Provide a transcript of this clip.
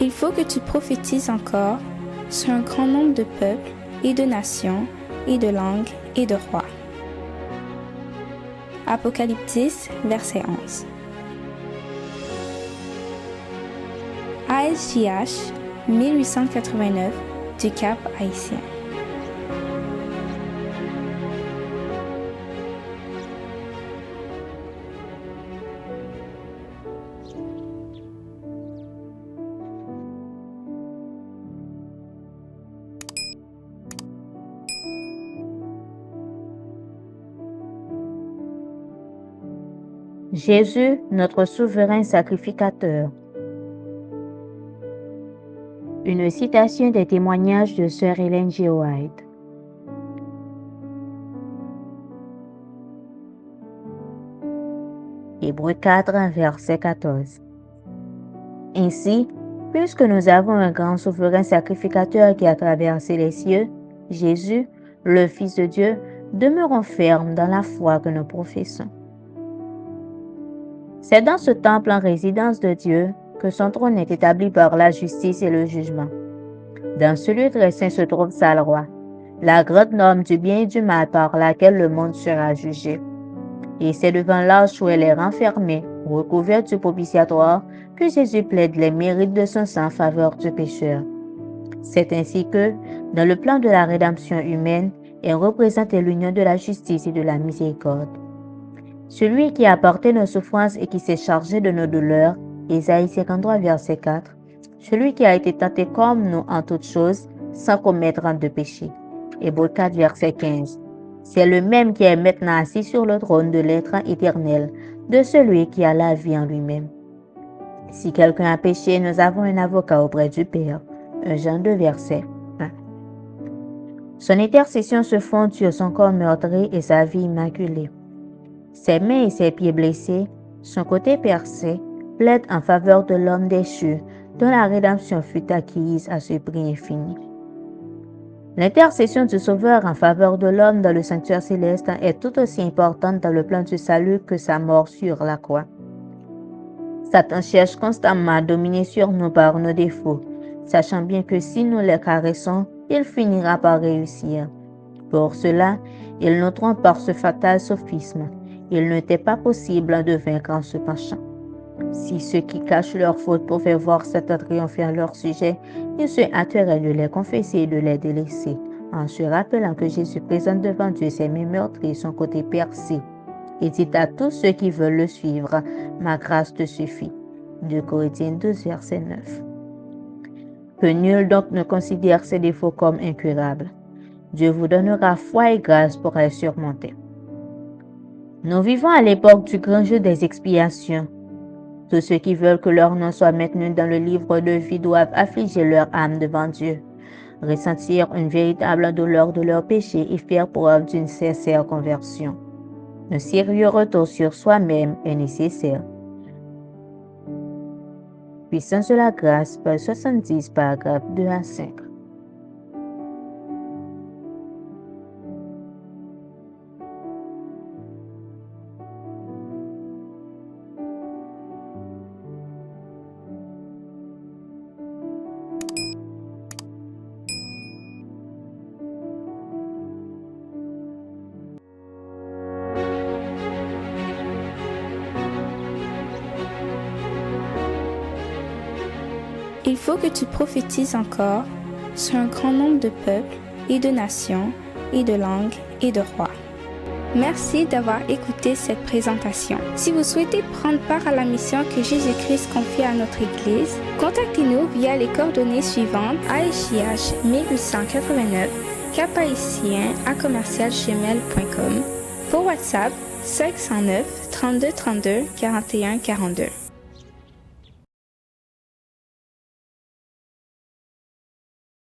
Il faut que tu prophétises encore sur un grand nombre de peuples et de nations et de langues et de rois. Apocalypse 10, verset 11. ASJH 1889 du Cap Haïtien. Jésus, notre souverain sacrificateur. Une citation des témoignages de Sœur Ellen G. White. Hébreux 4, verset 14. Ainsi, puisque nous avons un grand souverain sacrificateur qui a traversé les cieux, Jésus, le Fils de Dieu, demeurons fermes dans la foi que nous professons. C'est dans ce temple en résidence de Dieu que son trône est établi par la justice et le jugement. Dans ce lieu très saint se trouve sa loi, la grande norme du bien et du mal par laquelle le monde sera jugé. Et c'est devant l'arche où elle est renfermée, recouverte du propitiatoire, que Jésus plaide les mérites de son sang en faveur du pécheur. C'est ainsi que, dans le plan de la rédemption humaine, est représentée l'union de la justice et de la miséricorde. Celui qui a porté nos souffrances et qui s'est chargé de nos douleurs, Ésaïe 53, verset 4. Celui qui a été tenté comme nous en toutes choses, sans commettre de péché. Hébreux 4, verset 15. C'est le même qui est maintenant assis sur le trône de l'être éternel, de celui qui a la vie en lui-même. Si quelqu'un a péché, nous avons un avocat auprès du Père. 1 Jean 2, verset 1. Son intercession se fonde sur son corps meurtri et sa vie immaculée. Ses mains et ses pieds blessés, son côté percé, plaident en faveur de l'homme déchu, dont la rédemption fut acquise à ce prix infini. L'intercession du Sauveur en faveur de l'homme dans le sanctuaire céleste est tout aussi importante dans le plan du salut que sa mort sur la croix. Satan cherche constamment à dominer sur nous par nos défauts, sachant bien que si nous les caressons, il finira par réussir. Pour cela, il nous trompe par ce fatal sophisme. Il n'était pas possible de vaincre en se penchant. Si ceux qui cachent leurs fautes pouvaient voir Satan triompher à leur sujet, ils se hâteraient de les confesser et de les délaisser, en se rappelant que Jésus présente devant Dieu ses mains meurtries et son côté percé. Et dit à tous ceux qui veulent le suivre, « Ma grâce te suffit. » 2 Corinthiens 12, verset 9. Que nul donc ne considère ses défauts comme incurables. Dieu vous donnera foi et grâce pour les surmonter. Nous vivons à l'époque du grand jeu des expiations. Tous ceux qui veulent que leur nom soit maintenu dans le livre de vie doivent affliger leur âme devant Dieu, ressentir une véritable douleur de leur péché et faire preuve d'une sincère conversion. Un sérieux retour sur soi-même est nécessaire. Puissance de la grâce, page 70, paragraphes 2 à 5. Il faut que tu prophétises encore sur un grand nombre de peuples et de nations et de langues et de rois. Merci d'avoir écouté cette présentation. Si vous souhaitez prendre part à la mission que Jésus-Christ confie à notre Église, contactez-nous via les coordonnées suivantes: ASJH 1889, caphaïtien@gmail.com, pour WhatsApp 509 32 32 41 42.